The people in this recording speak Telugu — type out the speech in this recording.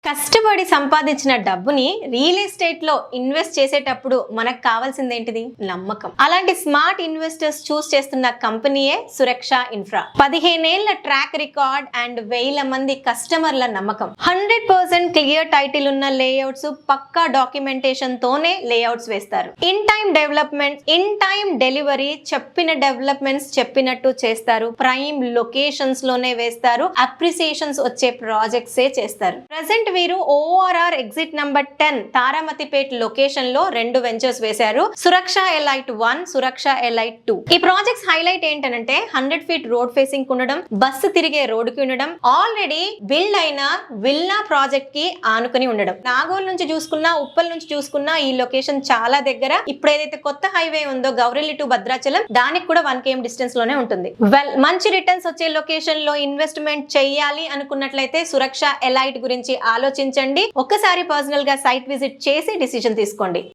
కష్టపడి సంపాదించిన డబ్బుని రియల్ ఎస్టేట్ లో ఇన్వెస్ట్ చేసేటప్పుడు మనకు కావాల్సింది ఏంటిది? నమ్మకం. అలాంటి స్మార్ట్ ఇన్వెస్టర్స్ చూస్ చేస్తున్న కంపెనీయే సురక్ష ఇన్ఫ్రా. 15 ఏళ్ల ట్రాక్ రికార్డ్ అండ్ 1000 మంది కస్టమర్ల నమ్మకం. 100% క్లియర్ టైటిల్ ఉన్న లేఅవుట్స్, పక్కా డాక్యుమెంటేషన్ తోనే లేఅవుట్స్ వేస్తారు. In time development, in time delivery, చెప్పిన డెవలప్మెంట్స్ చెప్పినట్టు చేస్తారు. ప్రైమ్ లొకేషన్స్ లోనే వేస్తారు. అప్రిసియేషన్స్ వచ్చే ప్రాజెక్ట్స్ చేస్తారు. ప్రెసెంట్ వీరు ORR exit number 10 Taramatipet location లో 2 వెంచర్స్ వేశారు. సురక్ష ఎలైట్ 1, సురక్ష ఎలైట్ 2. ఈ ప్రాజెక్ట్స్ హైలైట్ ఏంటంటే 100 ఫీట్ రోడ్ ఫేసింగ్ ఉండడం, బస్సు తిరిగే రోడ్డుకి ఉండడం, ఆల్రెడీ బిల్డ్ అయిన విల్లా ప్రాజెక్ట్ కి ఆనుకుని ఉండడం. నాగోల్ నుంచి చూసుకున్నా, ఉప్పల్ నుంచి చూసుకున్నా ఈ లొకేషన్ చాలా దగ్గర. ఇప్పుడు ఏదైతే కొత్త హైవే ఉందో గౌరెల్లి టు భద్రాచలం, దానికి కూడా 1 km డిస్టెన్స్ లోనే ఉంటుంది. మంచి రిటర్న్స్ వచ్చే లొకేషన్ లో ఇన్వెస్ట్మెంట్ చేయాలి అనుకున్నట్లయితే సురక్ష ఎలైట్ గురించి ఆలోచించండి. ఒక్కసారి పర్సనల్ గా సైట్ విజిట్ చేసి డిసిజన్ తీసుకోండి.